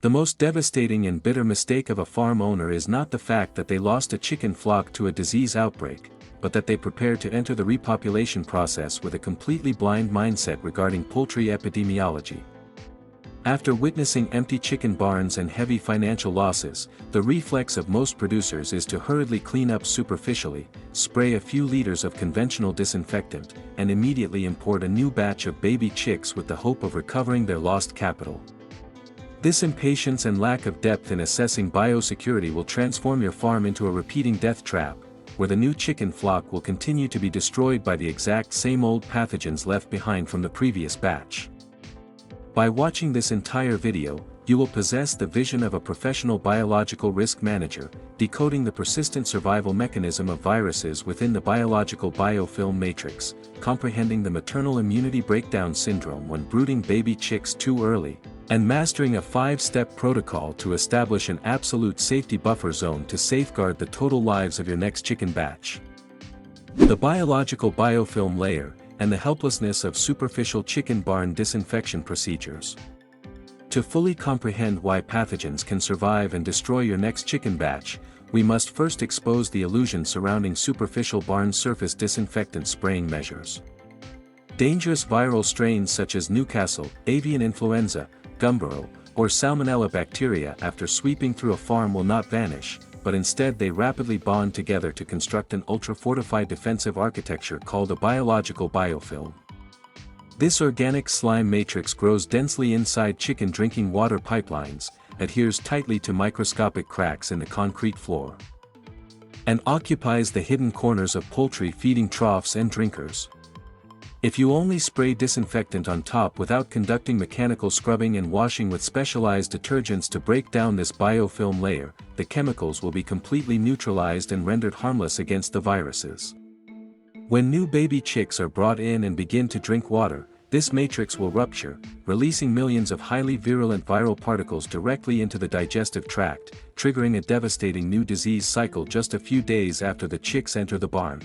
The most devastating and bitter mistake of a farm owner is not the fact that they lost a chicken flock to a disease outbreak, but that they prepared to enter the repopulation process with a completely blind mindset regarding poultry epidemiology. After witnessing empty chicken barns and heavy financial losses, the reflex of most producers is to hurriedly clean up superficially, spray a few liters of conventional disinfectant, and immediately import a new batch of baby chicks with the hope of recovering their lost capital. This impatience and lack of depth in assessing biosecurity will transform your farm into a repeating death trap, where the new chicken flock will continue to be destroyed by the exact same old pathogens left behind from the previous batch. By watching this entire video, you will possess the vision of a professional biological risk manager, decoding the persistent survival mechanism of viruses within the biological biofilm matrix, comprehending the maternal immunity breakdown syndrome when brooding baby chicks too early, and mastering a 5-step protocol to establish an absolute safety buffer zone to safeguard the total lives of your next chicken batch. The biological biofilm layer, and the helplessness of superficial chicken barn disinfection procedures. To fully comprehend why pathogens can survive and destroy your next chicken batch, we must first expose the illusion surrounding superficial barn surface disinfectant spraying measures. Dangerous viral strains such as Newcastle, avian influenza, Gumboro, or Salmonella bacteria after sweeping through a farm will not vanish, but instead they rapidly bond together to construct an ultra-fortified defensive architecture called a biological biofilm. This organic slime matrix grows densely inside chicken drinking water pipelines, adheres tightly to microscopic cracks in the concrete floor, and occupies the hidden corners of poultry feeding troughs and drinkers. If you only spray disinfectant on top without conducting mechanical scrubbing and washing with specialized detergents to break down this biofilm layer, the chemicals will be completely neutralized and rendered harmless against the viruses. When new baby chicks are brought in and begin to drink water, this matrix will rupture, releasing millions of highly virulent viral particles directly into the digestive tract, triggering a devastating new disease cycle just a few days after the chicks enter the barn.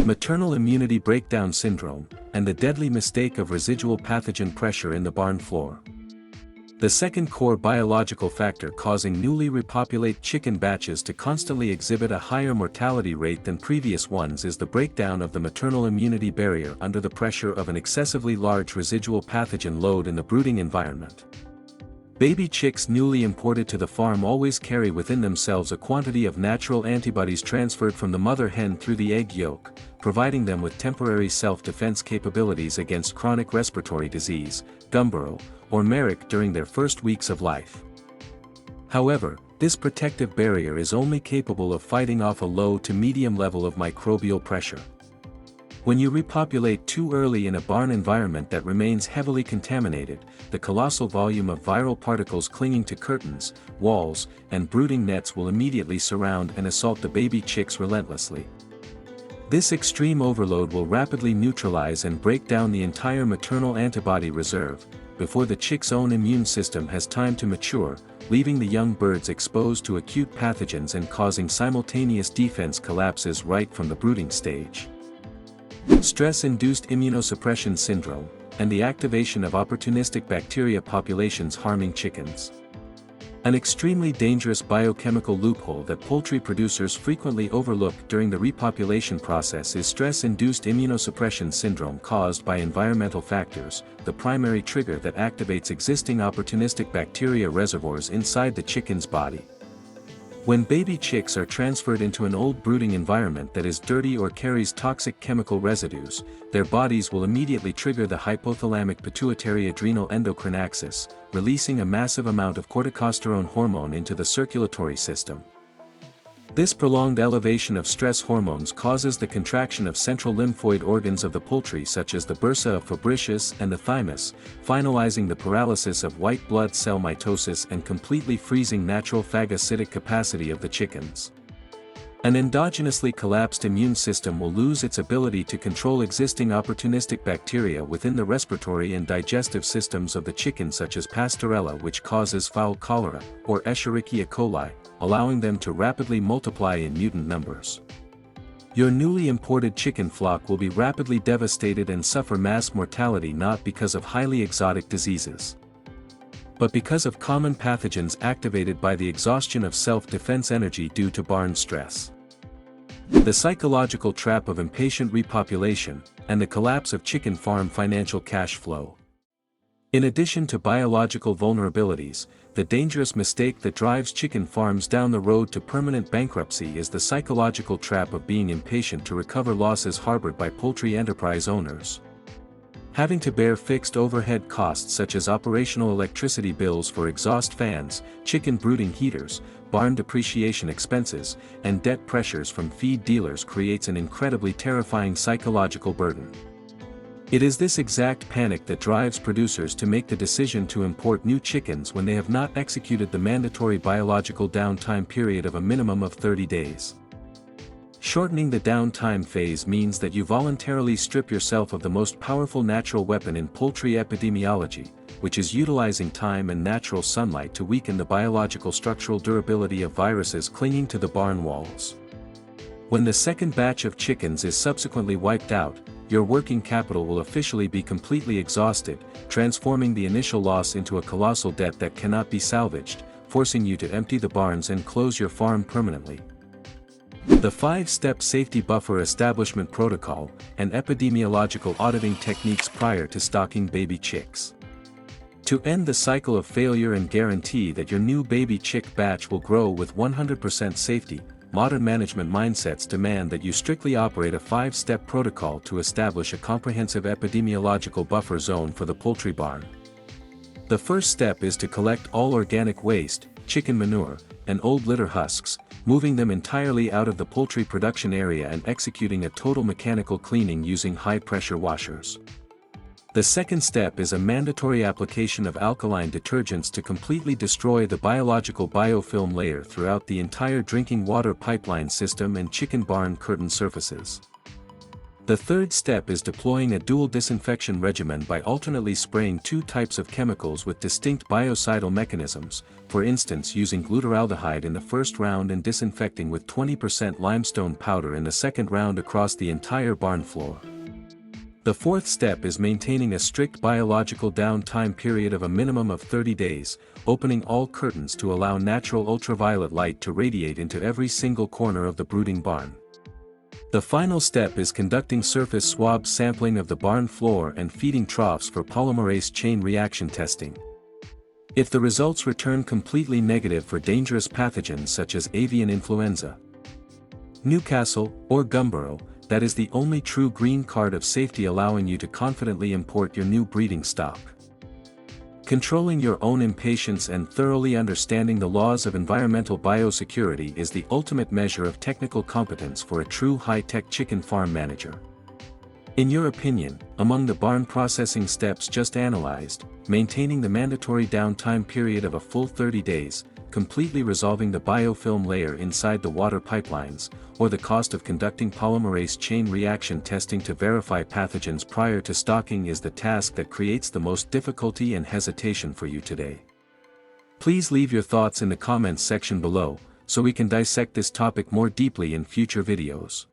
Maternal immunity breakdown syndrome, and the deadly mistake of residual pathogen pressure in the barn floor. The second core biological factor causing newly repopulate chicken batches to constantly exhibit a higher mortality rate than previous ones is the breakdown of the maternal immunity barrier under the pressure of an excessively large residual pathogen load in the brooding environment. Baby chicks newly imported to the farm always carry within themselves a quantity of natural antibodies transferred from the mother hen through the egg yolk, providing them with temporary self-defense capabilities against chronic respiratory disease, Gumboro, or Merrick during their first weeks of life. However, this protective barrier is only capable of fighting off a low to medium level of microbial pressure. When you repopulate too early in a barn environment that remains heavily contaminated, the colossal volume of viral particles clinging to curtains, walls, and brooding nets will immediately surround and assault the baby chicks relentlessly. This extreme overload will rapidly neutralize and break down the entire maternal antibody reserve, before the chick's own immune system has time to mature, leaving the young birds exposed to acute pathogens and causing simultaneous defense collapses right from the brooding stage. Stress-induced immunosuppression syndrome, and the activation of opportunistic bacteria populations harming chickens. An extremely dangerous biochemical loophole that poultry producers frequently overlook during the repopulation process is stress-induced immunosuppression syndrome caused by environmental factors, the primary trigger that activates existing opportunistic bacteria reservoirs inside the chicken's body. When baby chicks are transferred into an old brooding environment that is dirty or carries toxic chemical residues, their bodies will immediately trigger the hypothalamic pituitary adrenal endocrine axis, releasing a massive amount of corticosterone hormone into the circulatory system. This prolonged elevation of stress hormones causes the contraction of central lymphoid organs of the poultry such as the bursa of Fabricius and the thymus, finalizing the paralysis of white blood cell mitosis and completely freezing natural phagocytic capacity of the chickens. An endogenously collapsed immune system will lose its ability to control existing opportunistic bacteria within the respiratory and digestive systems of the chicken such as Pastorella, which causes fowl cholera, or Escherichia coli, allowing them to rapidly multiply in mutant numbers. Your newly imported chicken flock will be rapidly devastated and suffer mass mortality not because of highly exotic diseases, but because of common pathogens activated by the exhaustion of self-defense energy due to barn stress. The psychological trap of impatient repopulation, and the collapse of chicken farm financial cash flow. In addition to biological vulnerabilities, the dangerous mistake that drives chicken farms down the road to permanent bankruptcy is the psychological trap of being impatient to recover losses harbored by poultry enterprise owners. Having to bear fixed overhead costs such as operational electricity bills for exhaust fans, chicken brooding heaters, barn depreciation expenses, and debt pressures from feed dealers creates an incredibly terrifying psychological burden. It is this exact panic that drives producers to make the decision to import new chickens when they have not executed the mandatory biological downtime period of a minimum of 30 days. Shortening the downtime phase means that you voluntarily strip yourself of the most powerful natural weapon in poultry epidemiology, which is utilizing time and natural sunlight to weaken the biological structural durability of viruses clinging to the barn walls. When the second batch of chickens is subsequently wiped out, your working capital will officially be completely exhausted, transforming the initial loss into a colossal debt that cannot be salvaged, forcing you to empty the barns and close your farm permanently. The 5-step safety buffer establishment protocol, and epidemiological auditing techniques prior to stocking baby chicks. To end the cycle of failure and guarantee that your new baby chick batch will grow with 100% safety, modern management mindsets demand that you strictly operate a 5-step protocol to establish a comprehensive epidemiological buffer zone for the poultry barn. The first step is to collect all organic waste, chicken manure, and old litter husks, moving them entirely out of the poultry production area and executing a total mechanical cleaning using high-pressure washers. The second step is a mandatory application of alkaline detergents to completely destroy the biological biofilm layer throughout the entire drinking water pipeline system and chicken barn curtain surfaces. The third step is deploying a dual disinfection regimen by alternately spraying 2 types of chemicals with distinct biocidal mechanisms, for instance using glutaraldehyde in the first round and disinfecting with 20% limestone powder in the second round across the entire barn floor. The fourth step is maintaining a strict biological downtime period of a minimum of 30 days, opening all curtains to allow natural ultraviolet light to radiate into every single corner of the brooding barn. The final step is conducting surface swab sampling of the barn floor and feeding troughs for polymerase chain reaction testing. If the results return completely negative for dangerous pathogens such as avian influenza, Newcastle, or Gumboro, that is the only true green card of safety allowing you to confidently import your new breeding stock. Controlling your own impatience and thoroughly understanding the laws of environmental biosecurity is the ultimate measure of technical competence for a true high-tech chicken farm manager. In your opinion, among the barn processing steps just analyzed, maintaining the mandatory downtime period of a full 30 days, completely resolving the biofilm layer inside the water pipelines, or the cost of conducting polymerase chain reaction testing to verify pathogens prior to stocking is the task that creates the most difficulty and hesitation for you today. Please leave your thoughts in the comments section below, so we can dissect this topic more deeply in future videos.